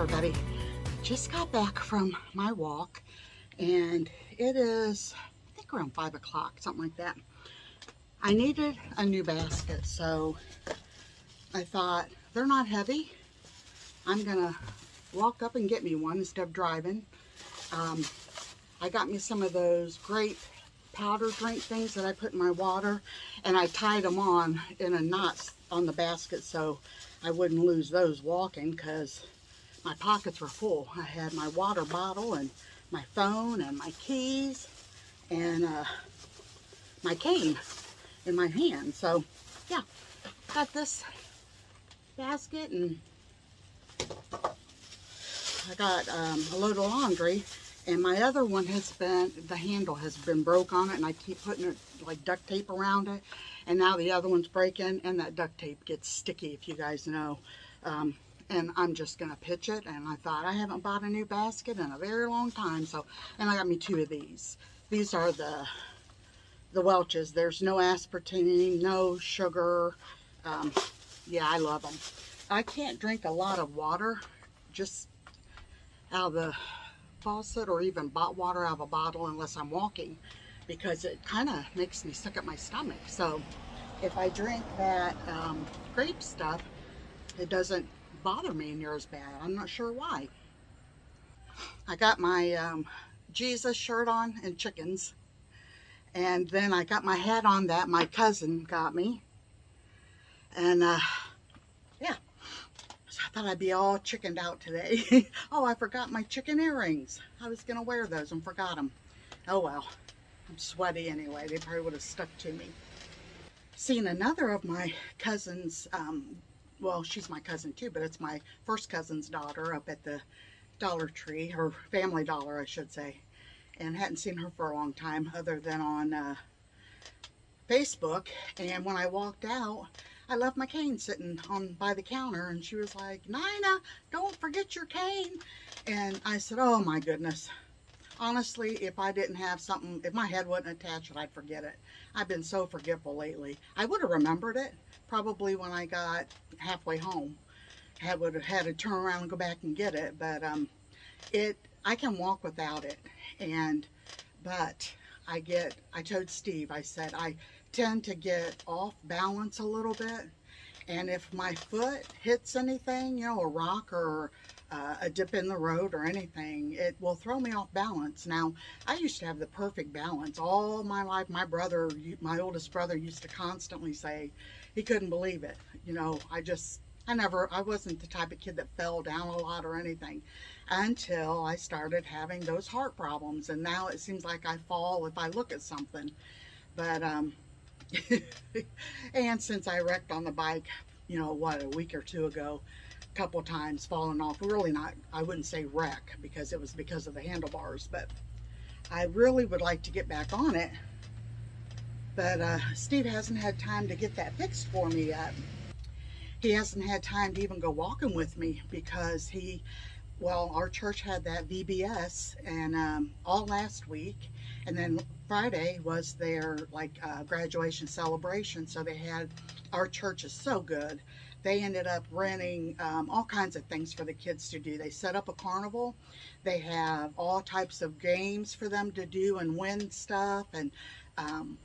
everybody. Just got back from my walk and it is, I think, around 5 o'clock, something like that. I needed a new basket, so I thought, they're not heavy. I'm gonna walk up and get me one instead of driving. I got me some of those grape powder drink things that I put in my water, and I tied them on in a knot on the basket so I wouldn't lose those walking, because my pockets were full. I had my water bottle and my phone and my keys and my cane in my hand. So yeah, got this basket, and I got a load of laundry, and my other one has been, the handle has been broke on it, and I keep putting it like duct tape around it, and now the other one's breaking, and that duct tape gets sticky, if you guys know. And I'm just gonna pitch it, and I thought, I haven't bought a new basket in a very long time, so, and I got me 2 of these. These are the Welch's. There's no aspartame, no sugar. Yeah, I love them. I can't drink a lot of water just out of the faucet, or even bought water out of a bottle, unless I'm walking, because it kind of makes me sick at my stomach. So if I drink that grape stuff, it doesn't bother me near as bad. I'm not sure why. I got my Jesus shirt on and chickens, and then I got my hat on that my cousin got me, and yeah, so I thought I'd be all chickened out today. Oh, I forgot my chicken earrings. I was gonna wear those and forgot them. Oh well, I'm sweaty anyway. They probably would have stuck to me. Seen another of my cousins, well, she's my cousin too, but it's my first cousin's daughter up at the Dollar Tree, or Family Dollar, I should say. And hadn't seen her for a long time, other than on Facebook. And when I walked out, I left my cane sitting on by the counter, and she was like, "Nina, don't forget your cane." And I said, oh my goodness. Honestly, if I didn't have something, if my head wasn't attached, I'd forget it. I've been so forgetful lately. I would have remembered it probably when I got halfway home. I would have had to turn around and go back and get it, but I can walk without it. But I told Steve, I said, I tend to get off balance a little bit, and if my foot hits anything, you know, a rock or a dip in the road or anything, it will throw me off balance. Now, I used to have the perfect balance all my life. My brother, my oldest brother, used to constantly say he couldn't believe it. You know, I wasn't the type of kid that fell down a lot or anything, until I started having those heart problems. And now it seems like I fall if I look at something. But, and since I wrecked on the bike, you know, what, a week or 2 ago, a couple times, falling off. Really not, I wouldn't say wreck, because it was because of the handlebars, but I really would like to get back on it. But Steve hasn't had time to get that fixed for me yet. He hasn't had time to even go walking with me, because well, our church had that VBS, and all last week, and then Friday was their graduation celebration. So they had, our church is so good, they ended up renting all kinds of things for the kids to do. They set up a carnival. They have all types of games for them to do and win stuff, and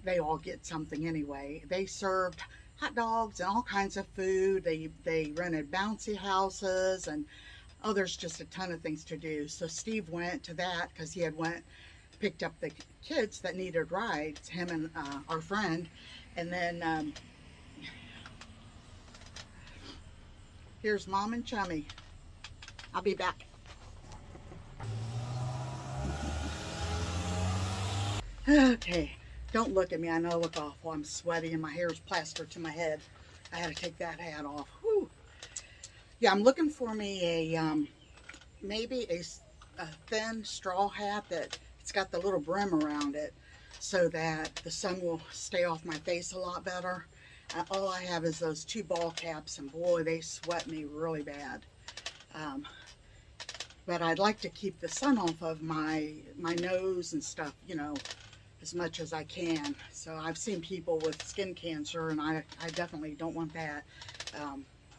they all get something anyway. They served hot dogs and all kinds of food. They rented bouncy houses, and oh, there's just a ton of things to do. So Steve went to that because he had picked up the kids that needed rides, him and our friend. And then here's Mom and Chummy. I'll be back. Okay, don't look at me. I know I look awful. I'm sweaty and my hair is plastered to my head. I had to take that hat off. Whew. Yeah, I'm looking for me a maybe a thin straw hat that it's got the little brim around it, so that the sun will stay off my face a lot better. All I have is those 2 ball caps, and boy, they sweat me really bad. But I'd like to keep the sun off of my nose and stuff, you know, as much as I can. So I've seen people with skin cancer, and I definitely don't want that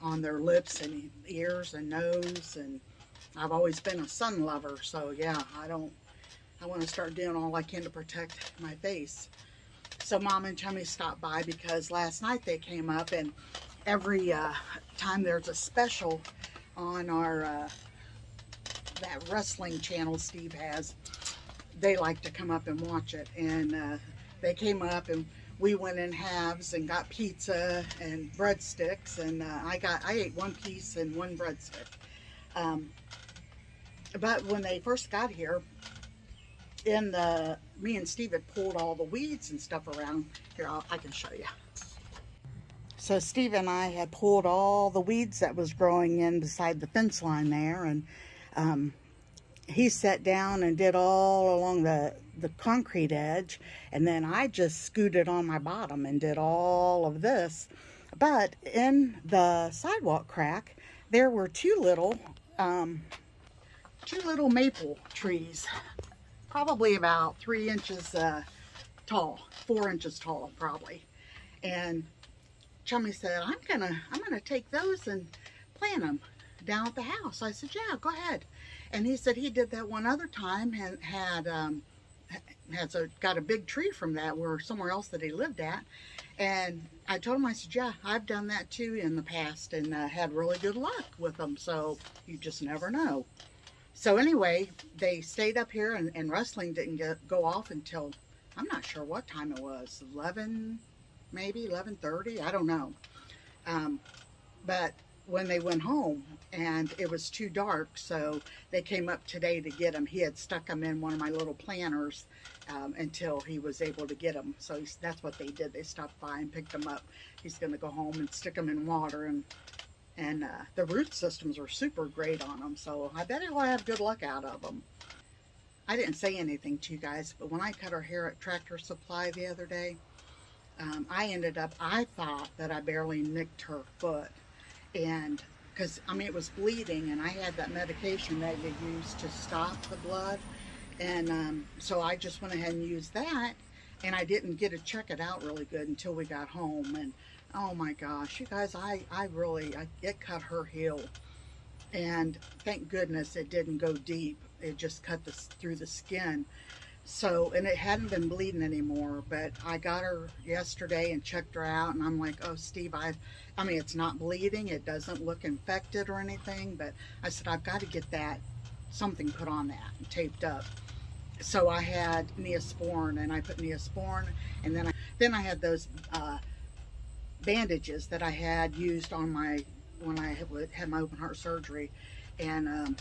on their lips and ears and nose, and I've always been a sun lover, so yeah, I want to start doing all I can to protect my face. So Mom and Chummy stopped by because last night they came up, and every time there's a special on our that wrestling channel Steve has, they like to come up and watch it. And they came up, and we went in halves and got pizza and breadsticks, and I ate one piece and one breadstick. But when they first got here, me and Steve had pulled all the weeds and stuff around. Here, I can show you. So Steve and I had pulled all the weeds that was growing in beside the fence line there, and he sat down and did all along the concrete edge, and then I just scooted on my bottom and did all of this. But in the sidewalk crack, there were two little maple trees, probably about 3 inches tall, 4 inches tall probably. And Chummy said, I'm gonna take those and plant them down at the house. I said, yeah, go ahead. And he said he did that one other time and got a big tree from that where somewhere else that he lived at. And I told him, I said, yeah, I've done that too in the past, and had really good luck with them. So you just never know. So anyway, they stayed up here, and wrestling didn't go off until, I'm not sure what time it was, 11, maybe 11:30, I don't know. But when they went home, and it was too dark, so they came up today to get him. He had stuck them in one of my little planters until he was able to get them. So that's what they did. They stopped by and picked them up. He's going to go home and stick them in water, and the root systems are super great on them, so I bet he'll have good luck out of them. I didn't say anything to you guys, but when I cut her hair at Tractor Supply the other day, I thought that I barely nicked her foot, and because I mean it was bleeding, and I had that medication that you use to stop the blood, and so I just went ahead and used that, and I didn't get to check it out really good until we got home. And oh my gosh, you guys, it cut her heel, and thank goodness it didn't go deep. It just cut through the skin. So, and it hadn't been bleeding anymore, but I got her yesterday and checked her out, and I'm like, oh, Steve, I mean, it's not bleeding. It doesn't look infected or anything, but I said, I've got to get something put on that and taped up. So I had Neosporin, and I put Neosporin, and then I had those bandages that I had used on when I had my open heart surgery, and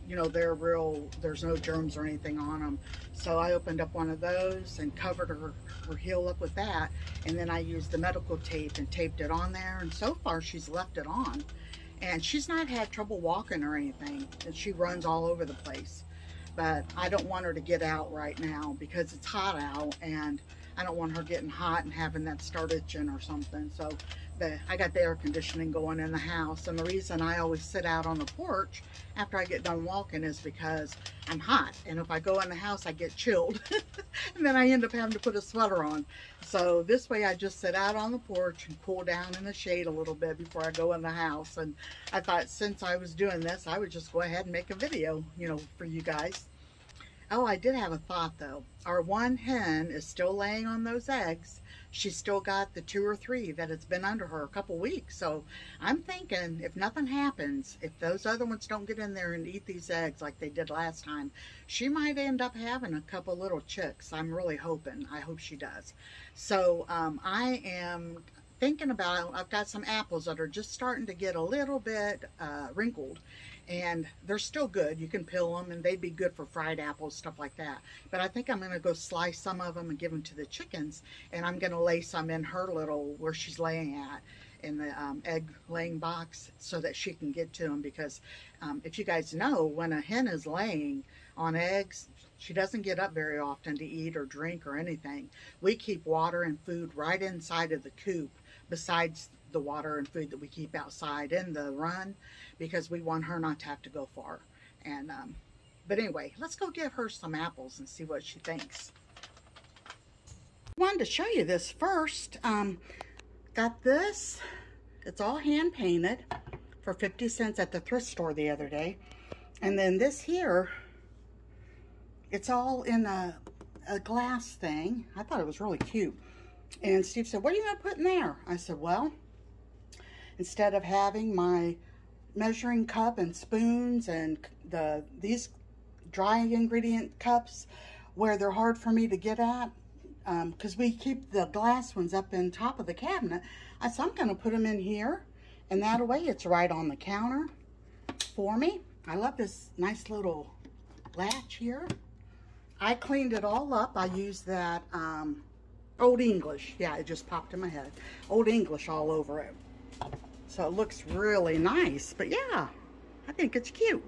you know, there's no germs or anything on them. So I opened up one of those and covered her heel up with that, and then I used the medical tape and taped it on there, and so far she's left it on, and she's not had trouble walking or anything, and she runs all over the place. But I don't want her to get out right now because it's hot out, and I don't want her getting hot and having that start itching or something. So I got the air conditioning going in the house, and the reason I always sit out on the porch after I get done walking is because I'm hot, and if I go in the house I get chilled and then I end up having to put a sweater on. So this way I just sit out on the porch and cool down in the shade a little bit before I go in the house. And I thought since I was doing this, I would just go ahead and make a video, you know, for you guys. Oh, I did have a thought though. Our one hen is still laying on those eggs. She's still got the 2 or 3 that it's been under her a couple weeks. So I'm thinking if nothing happens, if those other ones don't get in there and eat these eggs like they did last time, she might end up having a couple little chicks. I'm really hoping. I hope she does. So I am thinking about, I've got some apples that are just starting to get a little bit wrinkled. And they're still good. You can peel them, and they'd be good for fried apples, stuff like that. But I think I'm going to go slice some of them and give them to the chickens. And I'm going to lay some in her little, where she's laying at, in the egg laying box, so that she can get to them. Because if you guys know, when a hen is laying on eggs, she doesn't get up very often to eat or drink or anything. We keep water and food right inside of the coop, besides the water and food that we keep outside in the run, because we want her not to have to go far. And but anyway, let's go give her some apples and see what she thinks. I wanted to show you this first. Got this. It's all hand painted for 50 cents at the thrift store the other day. And then this here, it's all in a glass thing. I thought it was really cute. And Steve said, what are you going to put in there? I said, well, instead of having my measuring cup and spoons and these dry ingredient cups where they're hard for me to get at, because we keep the glass ones up in top of the cabinet, I said, I'm going to put them in here, and that way it's right on the counter for me. I love this nice little latch here. I cleaned it all up. I used that Old English. Yeah, it just popped in my head. Old English all over it. So it looks really nice. But yeah, I think it's cute.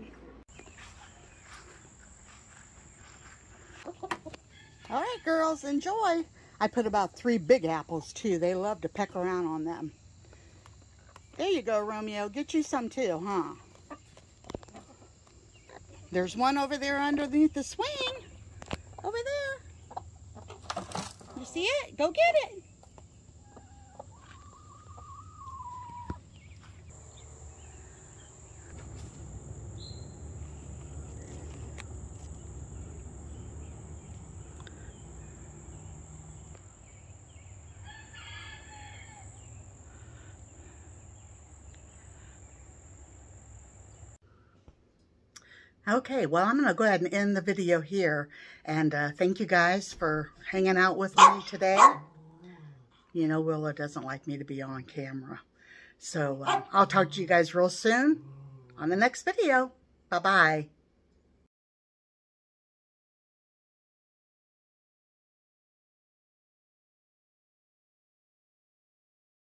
All right, girls, enjoy. I put about 3 big apples, too. They love to peck around on them. There you go, Romeo. Get you some, too, huh? There's one over there underneath the swing. Over there. You see it? Go get it. Okay, well, I'm going to go ahead and end the video here. And thank you guys for hanging out with me today. You know, Willa doesn't like me to be on camera. So I'll talk to you guys real soon on the next video. Bye-bye.